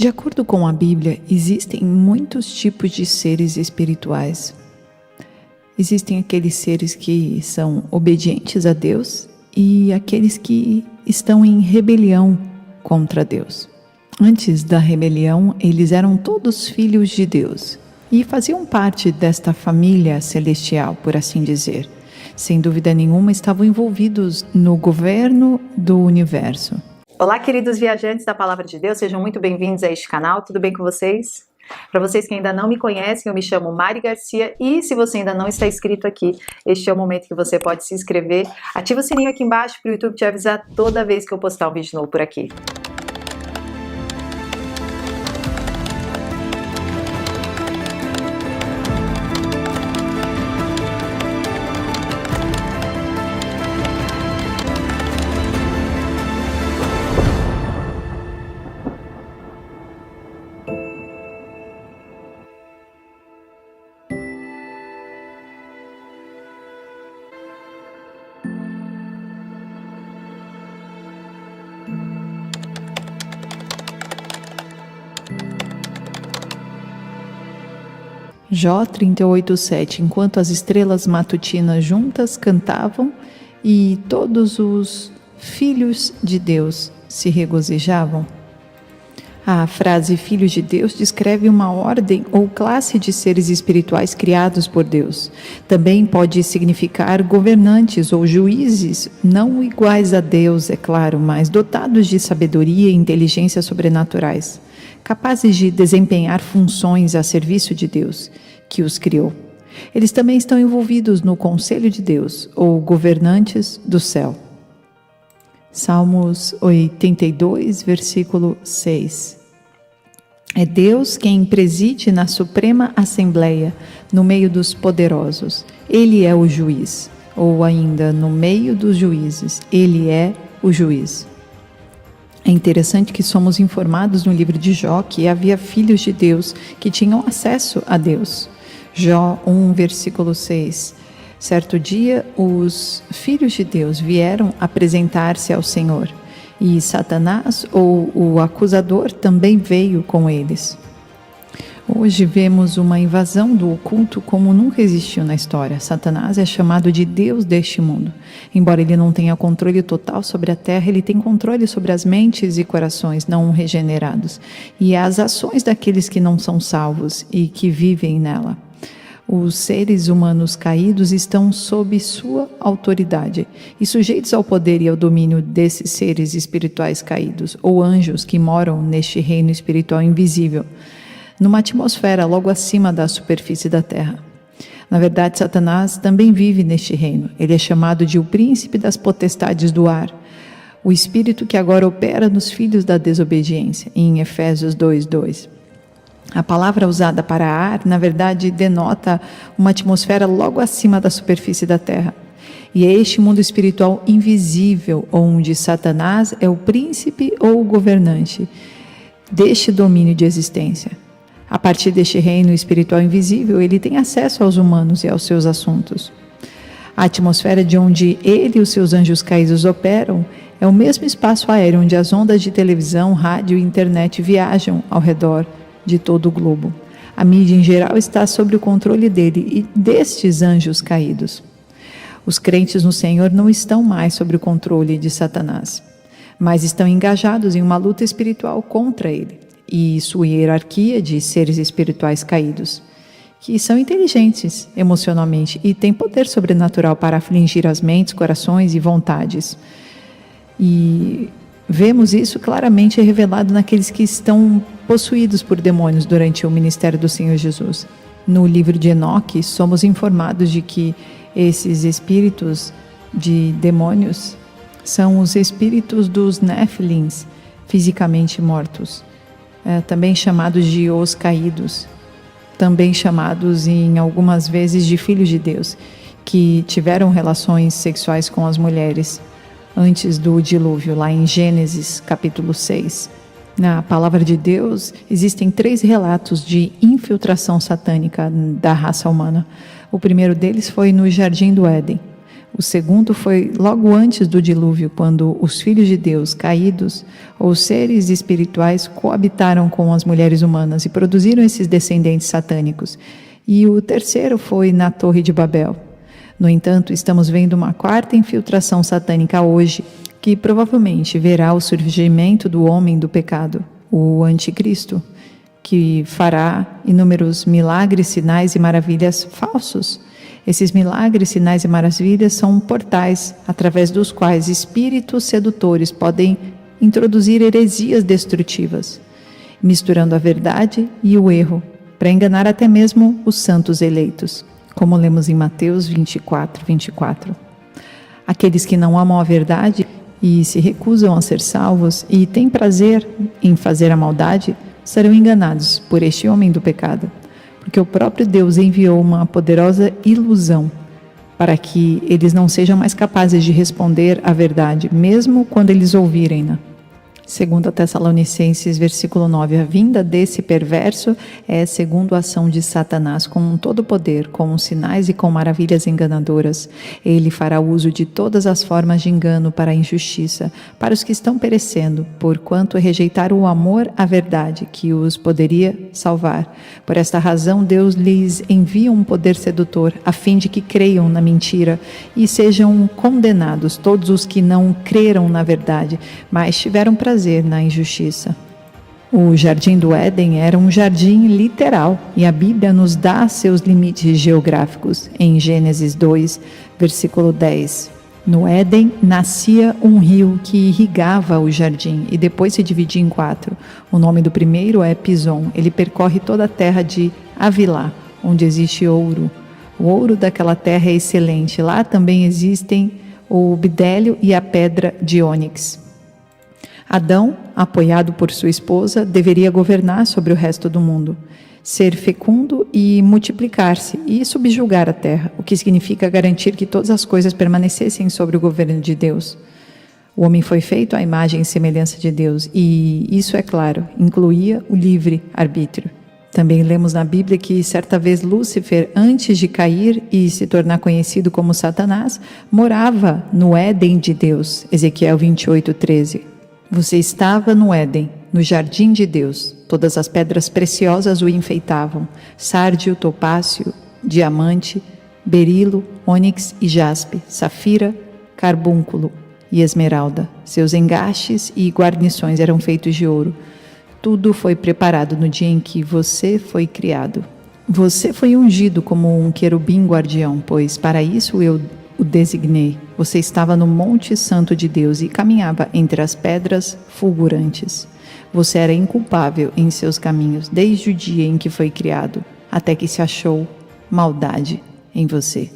De acordo com a Bíblia, existem muitos tipos de seres espirituais. Existem aqueles seres que são obedientes a Deus e aqueles que estão em rebelião contra Deus. Antes da rebelião, eles eram todos filhos de Deus e faziam parte desta família celestial, por assim dizer. Sem dúvida nenhuma, estavam envolvidos no governo do universo. Olá, queridos viajantes da Palavra de Deus, sejam muito bem-vindos a este canal, tudo bem com vocês? Para vocês que ainda não me conhecem, eu me chamo Mari Garcia e se você ainda não está inscrito aqui, este é o momento que você pode se inscrever. Ativa o sininho aqui embaixo para o YouTube te avisar toda vez que eu postar um vídeo novo por aqui. Jó 38:7. Enquanto as estrelas matutinas juntas cantavam e todos os filhos de Deus se regozijavam. A frase filhos de Deus descreve uma ordem ou classe de seres espirituais criados por Deus. Também pode significar governantes ou juízes, não iguais a Deus, é claro, mas dotados de sabedoria e inteligência sobrenaturais, capazes de desempenhar funções a serviço de Deus, que os criou. Eles também estão envolvidos no conselho de Deus, ou governantes do céu. Salmos 82, versículo 6. É Deus quem preside na suprema assembleia, no meio dos poderosos. Ele é o juiz, ou ainda, no meio dos juízes, ele é o juiz. É interessante que somos informados no livro de Jó que havia filhos de Deus que tinham acesso a Deus. Jó 1, versículo 6. Certo dia, os filhos de Deus vieram apresentar-se ao Senhor, e Satanás, ou o acusador, também veio com eles. Hoje vemos uma invasão do oculto como nunca existiu na história. Satanás é chamado de Deus deste mundo. Embora ele não tenha controle total sobre a terra, ele tem controle sobre as mentes e corações não regenerados e as ações daqueles que não são salvos e que vivem nela. Os seres humanos caídos estão sob sua autoridade e sujeitos ao poder e ao domínio desses seres espirituais caídos, ou anjos que moram neste reino espiritual invisível, numa atmosfera logo acima da superfície da terra. Na verdade, Satanás também vive neste reino. Ele é chamado de o príncipe das potestades do ar, o espírito que agora opera nos filhos da desobediência, em Efésios 2:2. A palavra usada para ar, na verdade, denota uma atmosfera logo acima da superfície da terra. E é este mundo espiritual invisível, onde Satanás é o príncipe ou o governante deste domínio de existência. A partir deste reino espiritual invisível, ele tem acesso aos humanos e aos seus assuntos. A atmosfera de onde ele e os seus anjos caídos operam é o mesmo espaço aéreo onde as ondas de televisão, rádio e internet viajam ao redor de todo o globo. A mídia em geral está sob o controle dele e destes anjos caídos. Os crentes no Senhor não estão mais sob o controle de Satanás, mas estão engajados em uma luta espiritual contra ele e sua hierarquia de seres espirituais caídos, que são inteligentes emocionalmente e têm poder sobrenatural para afligir as mentes, corações e vontades. E vemos isso claramente revelado naqueles que estão possuídos por demônios durante o ministério do Senhor Jesus. No livro de Enoque, somos informados de que esses espíritos de demônios são os espíritos dos Néfilins, fisicamente mortos, também chamados de os caídos, também chamados em algumas vezes de filhos de Deus, que tiveram relações sexuais com as mulheres antes do dilúvio, lá em Gênesis capítulo 6. Na palavra de Deus, existem 3 relatos de infiltração satânica da raça humana. O primeiro deles foi no Jardim do Éden. O segundo foi logo antes do dilúvio, quando os filhos de Deus caídos, ou seres espirituais, coabitaram com as mulheres humanas e produziram esses descendentes satânicos. E o terceiro foi na Torre de Babel. No entanto, estamos vendo uma quarta infiltração satânica hoje, que provavelmente verá o surgimento do homem do pecado, o anticristo, que fará inúmeros milagres, sinais e maravilhas falsos. Esses milagres, sinais e maravilhas são portais através dos quais espíritos sedutores podem introduzir heresias destrutivas, misturando a verdade e o erro, para enganar até mesmo os santos eleitos, como lemos em Mateus 24:24. Aqueles que não amam a verdade e se recusam a ser salvos e têm prazer em fazer a maldade, serão enganados por este homem do pecado, porque o próprio Deus enviou uma poderosa ilusão para que eles não sejam mais capazes de responder à verdade, mesmo quando eles ouvirem-na. 2 Tessalonicenses, versículo 9, a vinda desse perverso é segundo a ação de Satanás, com todo o poder, com sinais e com maravilhas enganadoras. Ele fará uso de todas as formas de engano para a injustiça, para os que estão perecendo, porquanto rejeitaram o amor à verdade, que os poderia salvar. Por esta razão, Deus lhes envia um poder sedutor, a fim de que creiam na mentira e sejam condenados todos os que não creram na verdade, mas tiveram prazer na injustiça. O jardim do Éden era um jardim literal e a Bíblia nos dá seus limites geográficos. Em Gênesis 2, versículo 10. No Éden nascia um rio que irrigava o jardim e depois se dividia em 4. O nome do primeiro é Pison. Ele percorre toda a terra de Havilá, onde existe ouro. O ouro daquela terra é excelente. Lá também existem o bidélio e a pedra de ônix. Adão, apoiado por sua esposa, deveria governar sobre o resto do mundo, ser fecundo e multiplicar-se e subjugar a terra, o que significa garantir que todas as coisas permanecessem sob o governo de Deus. O homem foi feito à imagem e semelhança de Deus e isso, é claro, incluía o livre-arbítrio. Também lemos na Bíblia que certa vez Lúcifer, antes de cair e se tornar conhecido como Satanás, morava no Éden de Deus, Ezequiel 28:13. Você estava no Éden, no jardim de Deus. Todas as pedras preciosas o enfeitavam: sárdio, topázio, diamante, berilo, ônix e jaspe, safira, carbúnculo e esmeralda. Seus engastes e guarnições eram feitos de ouro. Tudo foi preparado no dia em que você foi criado. Você foi ungido como um querubim guardião, pois para isso eu o designei. Você estava no Monte Santo de Deus e caminhava entre as pedras fulgurantes. Você era inculpável em seus caminhos desde o dia em que foi criado, até que se achou maldade em você.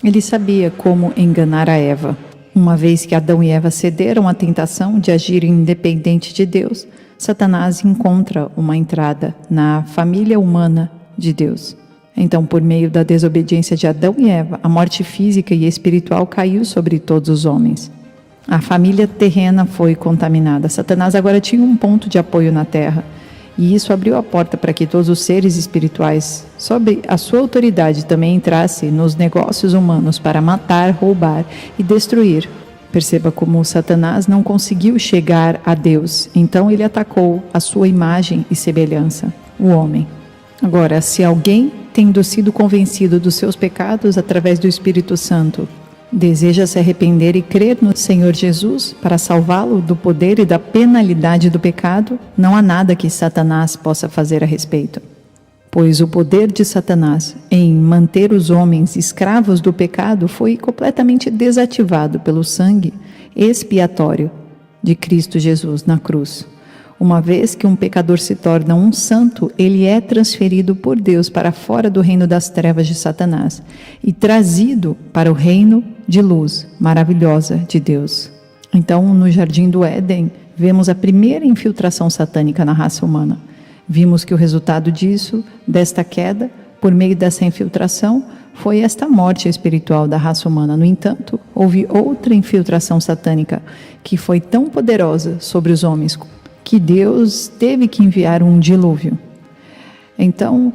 Ele sabia como enganar a Eva. Uma vez que Adão e Eva cederam à tentação de agir independente de Deus, Satanás encontra uma entrada na família humana de Deus. Então, por meio da desobediência de Adão e Eva, a morte física e espiritual caiu sobre todos os homens. A família terrena foi contaminada. Satanás agora tinha um ponto de apoio na terra. E isso abriu a porta para que todos os seres espirituais, sob a sua autoridade, também entrassem nos negócios humanos para matar, roubar e destruir. Perceba como Satanás não conseguiu chegar a Deus. Então ele atacou a sua imagem e semelhança, o homem. Agora, se alguém, tendo sido convencido dos seus pecados através do Espírito Santo, deseja se arrepender e crer no Senhor Jesus para salvá-lo do poder e da penalidade do pecado, não há nada que Satanás possa fazer a respeito. Pois o poder de Satanás em manter os homens escravos do pecado foi completamente desativado pelo sangue expiatório de Cristo Jesus na cruz. Uma vez que um pecador se torna um santo, ele é transferido por Deus para fora do reino das trevas de Satanás e trazido para o reino de luz maravilhosa de Deus. Então, no jardim do Éden, vemos a primeira infiltração satânica na raça humana. Vimos que o resultado disso, desta queda, por meio dessa infiltração, foi esta morte espiritual da raça humana. No entanto, houve outra infiltração satânica que foi tão poderosa sobre os homens que Deus teve que enviar um dilúvio. Então,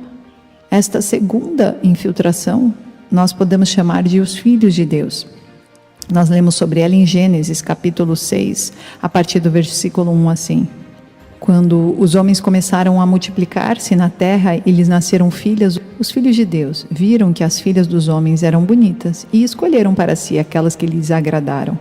esta segunda infiltração nós podemos chamar de os filhos de Deus. Nós lemos sobre ela em Gênesis, capítulo 6, a partir do versículo 1, assim. Quando os homens começaram a multiplicar-se na terra e lhes nasceram filhas, os filhos de Deus viram que as filhas dos homens eram bonitas e escolheram para si aquelas que lhes agradaram.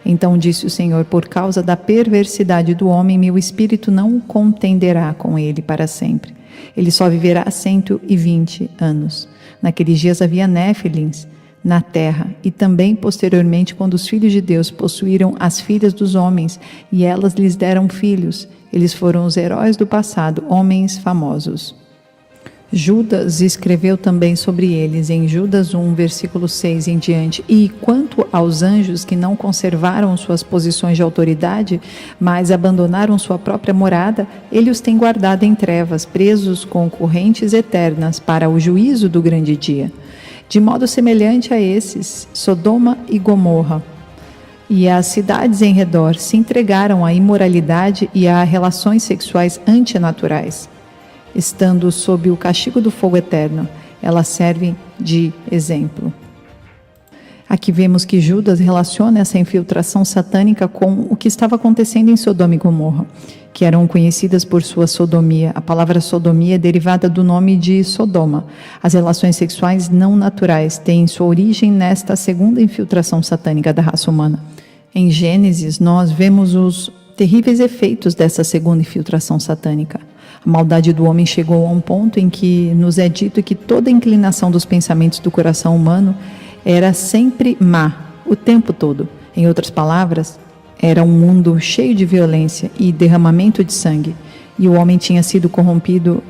Então disse o Senhor: por causa da perversidade do homem, meu espírito não contenderá com ele para sempre. Ele só viverá 120 anos. Naqueles dias havia néfilins na terra, e também posteriormente, quando os filhos de Deus possuíram as filhas dos homens, e elas lhes deram filhos, eles foram os heróis do passado, homens famosos. Judas escreveu também sobre eles em Judas 1, versículo 6 em diante: e quanto aos anjos que não conservaram suas posições de autoridade, mas abandonaram sua própria morada, ele os tem guardado em trevas, presos com correntes eternas para o juízo do grande dia. De modo semelhante a esses, Sodoma e Gomorra e as cidades em redor se entregaram à imoralidade e a relações sexuais antinaturais. Estando sob o castigo do fogo eterno, elas servem de exemplo. Aqui vemos que Judas relaciona essa infiltração satânica com o que estava acontecendo em Sodoma e Gomorra, que eram conhecidas por sua sodomia. A palavra sodomia é derivada do nome de Sodoma. As relações sexuais não naturais têm sua origem nesta segunda infiltração satânica da raça humana. Em Gênesis, nós vemos os terríveis efeitos dessa segunda infiltração satânica. A maldade do homem chegou a um ponto em que nos é dito que toda a inclinação dos pensamentos do coração humano era sempre má, o tempo todo. Em outras palavras, era um mundo cheio de violência e derramamento de sangue, e o homem tinha sido corrompido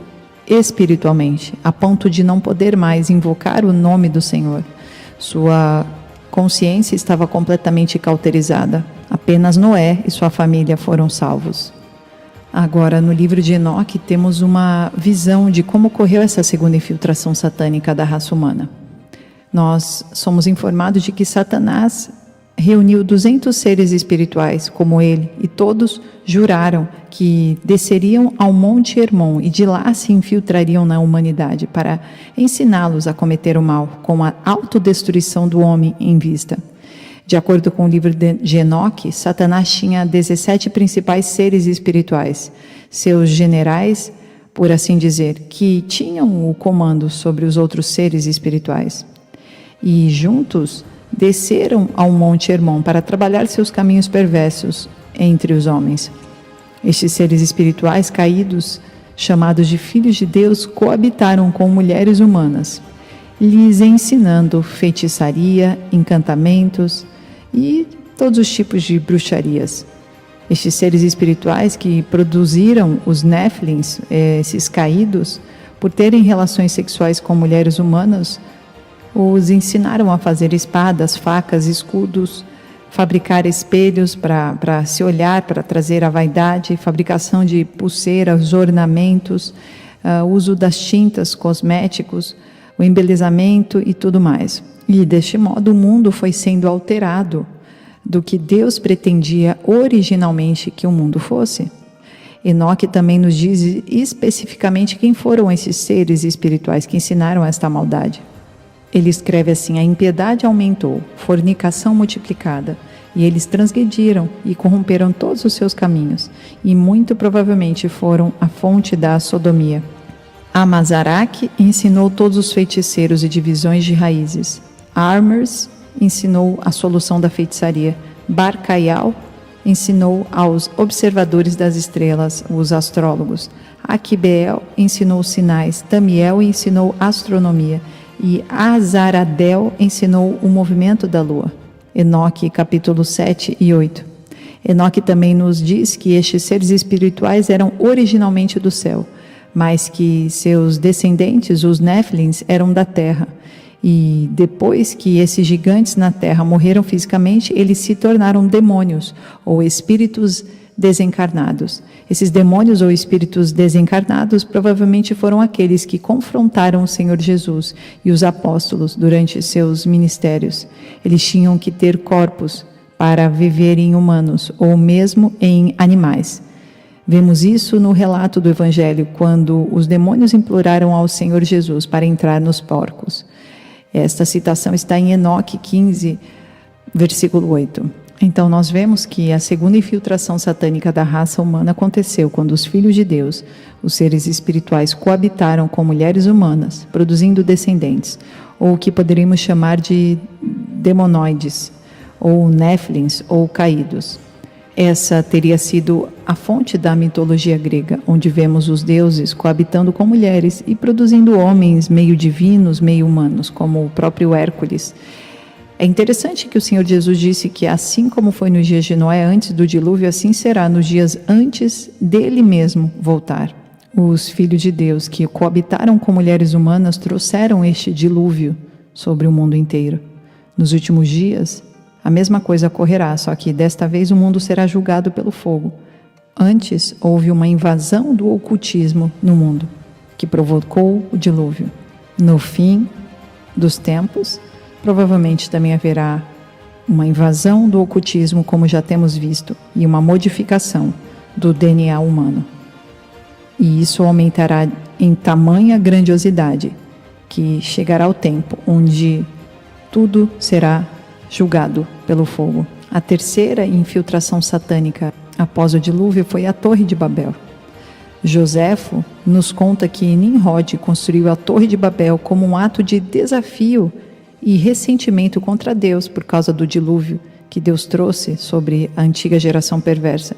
espiritualmente, a ponto de não poder mais invocar o nome do Senhor. Sua consciência estava completamente cauterizada. Apenas Noé e sua família foram salvos. Agora, no livro de Enoque, temos uma visão de como ocorreu essa segunda infiltração satânica da raça humana. Nós somos informados de que Satanás reuniu 200 seres espirituais como ele, e todos juraram que desceriam ao Monte Hermon e de lá se infiltrariam na humanidade para ensiná-los a cometer o mal, com a autodestruição do homem em vista. De acordo com o livro de Enoque, Satanás tinha 17 principais seres espirituais, seus generais, por assim dizer, que tinham o comando sobre os outros seres espirituais. E juntos desceram ao Monte Hermon para trabalhar seus caminhos perversos entre os homens. Estes seres espirituais caídos, chamados de filhos de Deus, coabitaram com mulheres humanas, lhes ensinando feitiçaria, encantamentos e todos os tipos de bruxarias. Estes seres espirituais que produziram os Néfilins, esses caídos, por terem relações sexuais com mulheres humanas, os ensinaram a fazer espadas, facas, escudos, fabricar espelhos para se olhar, para trazer a vaidade, fabricação de pulseiras, ornamentos, uso das tintas, cosméticos, o embelezamento e tudo mais. E deste modo o mundo foi sendo alterado do que Deus pretendia originalmente que o mundo fosse. Enoque também nos diz especificamente quem foram esses seres espirituais que ensinaram esta maldade. Ele escreve assim: a impiedade aumentou, fornicação multiplicada, e eles transgrediram e corromperam todos os seus caminhos, e muito provavelmente foram a fonte da sodomia. Amazaraque ensinou todos os feiticeiros e divisões de raízes. Armers ensinou a solução da feitiçaria. Barcaial ensinou aos observadores das estrelas, os astrólogos. Aquibeel ensinou sinais. Tamiel ensinou astronomia. E Azaradel ensinou o movimento da lua. Enoque, capítulo 7 e 8. Enoque também nos diz que estes seres espirituais eram originalmente do céu, mas que seus descendentes, os Néfilins, eram da terra. E depois que esses gigantes na terra morreram fisicamente, eles se tornaram demônios, ou espíritos desencarnados. Esses demônios ou espíritos desencarnados provavelmente foram aqueles que confrontaram o Senhor Jesus e os apóstolos durante seus ministérios. Eles tinham que ter corpos para viver em humanos ou mesmo em animais. Vemos isso no relato do Evangelho, quando os demônios imploraram ao Senhor Jesus para entrar nos porcos. Esta citação está em Enoque 15, versículo 8. Então nós vemos que a segunda infiltração satânica da raça humana aconteceu quando os filhos de Deus, os seres espirituais, coabitaram com mulheres humanas, produzindo descendentes, ou o que poderíamos chamar de demonoides, ou néfilins, ou caídos. Essa teria sido a fonte da mitologia grega, onde vemos os deuses coabitando com mulheres e produzindo homens meio divinos, meio humanos, como o próprio Hércules. É interessante que o Senhor Jesus disse que assim como foi nos dias de Noé antes do dilúvio, assim será nos dias antes dele mesmo voltar. Os filhos de Deus que coabitaram com mulheres humanas trouxeram este dilúvio sobre o mundo inteiro. Nos últimos dias, a mesma coisa ocorrerá, só que desta vez o mundo será julgado pelo fogo. Antes, houve uma invasão do ocultismo no mundo, que provocou o dilúvio. No fim dos tempos, provavelmente também haverá uma invasão do ocultismo, como já temos visto, e uma modificação do DNA humano. E isso aumentará em tamanha grandiosidade, que chegará o tempo onde tudo será julgado pelo fogo. A terceira infiltração satânica após o dilúvio foi a Torre de Babel. Joséfo nos conta que Nimrod construiu a Torre de Babel como um ato de desafio e ressentimento contra Deus por causa do dilúvio que Deus trouxe sobre a antiga geração perversa.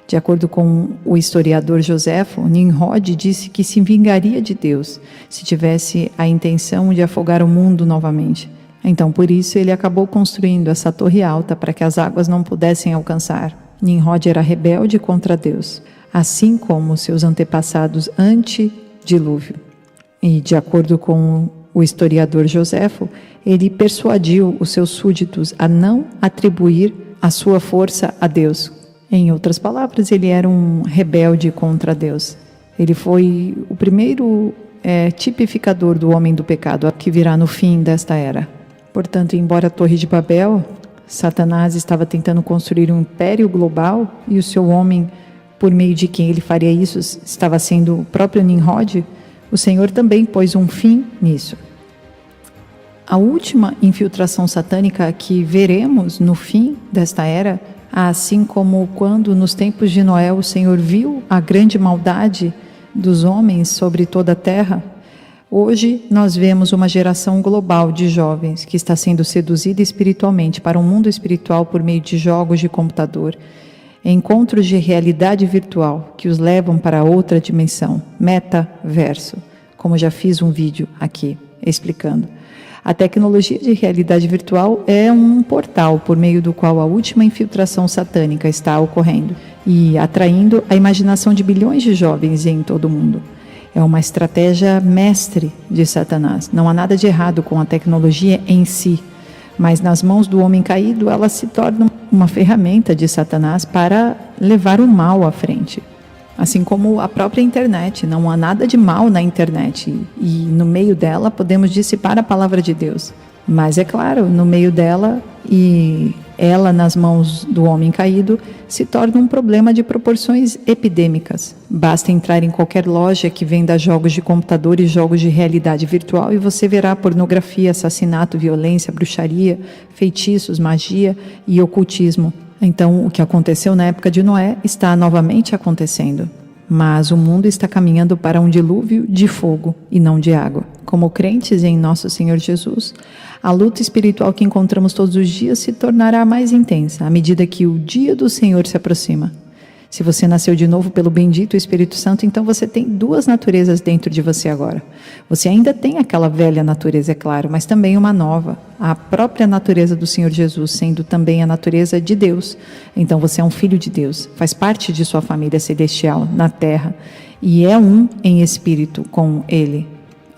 De acordo com o historiador Joséfo, Nimrod disse que se vingaria de Deus se tivesse a intenção de afogar o mundo novamente. Então, por isso, ele acabou construindo essa torre alta para que as águas não pudessem alcançar. Nimrod era rebelde contra Deus, assim como seus antepassados ante-dilúvio. E, de acordo com o historiador Joséfo, ele persuadiu os seus súditos a não atribuir a sua força a Deus. Em outras palavras, ele era um rebelde contra Deus. Ele foi o primeiro tipificador do homem do pecado, que virá no fim desta era. Portanto, embora a Torre de Babel, Satanás estava tentando construir um império global e o seu homem, por meio de quem ele faria isso, estava sendo o próprio Nimrod, o Senhor também pôs um fim nisso. A última infiltração satânica que veremos no fim desta era, assim como quando nos tempos de Noé o Senhor viu a grande maldade dos homens sobre toda a terra, hoje nós vemos uma geração global de jovens que está sendo seduzida espiritualmente para um mundo espiritual por meio de jogos de computador, encontros de realidade virtual que os levam para outra dimensão, metaverso, como já fiz um vídeo aqui explicando. A tecnologia de realidade virtual é um portal por meio do qual a última infiltração satânica está ocorrendo e atraindo a imaginação de bilhões de jovens em todo o mundo. É uma estratégia mestre de Satanás. Não há nada de errado com a tecnologia em si, mas nas mãos do homem caído ela se torna uma ferramenta de Satanás para levar o mal à frente. Assim como a própria internet, não há nada de mal na internet e no meio dela podemos dissipar a palavra de Deus. Mas é claro, no meio dela e ela nas mãos do homem caído se torna um problema de proporções epidêmicas. Basta entrar em qualquer loja que venda jogos de computador e jogos de realidade virtual e você verá pornografia, assassinato, violência, bruxaria, feitiços, magia e ocultismo. Então, o que aconteceu na época de Noé está novamente acontecendo. Mas o mundo está caminhando para um dilúvio de fogo e não de água. Como crentes em nosso Senhor Jesus, a luta espiritual que encontramos todos os dias se tornará mais intensa à medida que o dia do Senhor se aproxima. Se você nasceu de novo pelo bendito Espírito Santo, então você tem duas naturezas dentro de você agora. Você ainda tem aquela velha natureza, é claro, mas também uma nova, a própria natureza do Senhor Jesus, sendo também a natureza de Deus. Então você é um filho de Deus, faz parte de sua família celestial na terra e é um em espírito com Ele.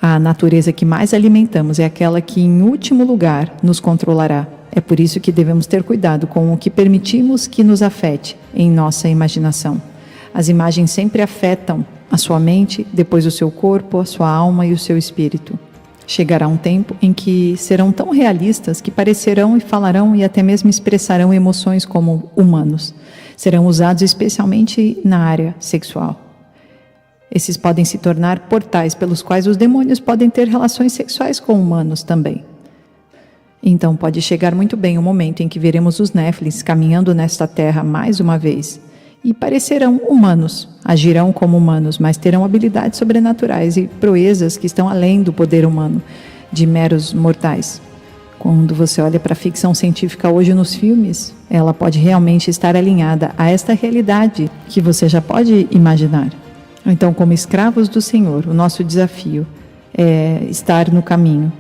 A natureza que mais alimentamos é aquela que, em último lugar, nos controlará. É por isso que devemos ter cuidado com o que permitimos que nos afete em nossa imaginação. As imagens sempre afetam a sua mente, depois o seu corpo, a sua alma e o seu espírito. Chegará um tempo em que serão tão realistas que parecerão e falarão e até mesmo expressarão emoções como humanos. Serão usados especialmente na área sexual. Esses podem se tornar portais pelos quais os demônios podem ter relações sexuais com humanos também. Então pode chegar muito bem o momento em que veremos os Néfilins caminhando nesta terra mais uma vez. E parecerão humanos, agirão como humanos, mas terão habilidades sobrenaturais e proezas que estão além do poder humano, de meros mortais. Quando você olha para a ficção científica hoje nos filmes, ela pode realmente estar alinhada a esta realidade que você já pode imaginar. Então, como escravos do Senhor, o nosso desafio é estar no caminho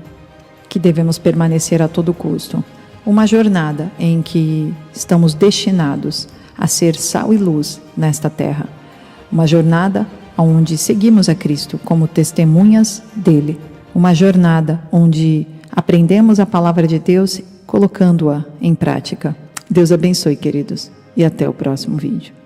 que devemos permanecer a todo custo. Uma jornada em que estamos destinados a ser sal e luz nesta terra. Uma jornada onde seguimos a Cristo como testemunhas dele. Uma jornada onde aprendemos a palavra de Deus colocando-a em prática. Deus abençoe, queridos, e até o próximo vídeo.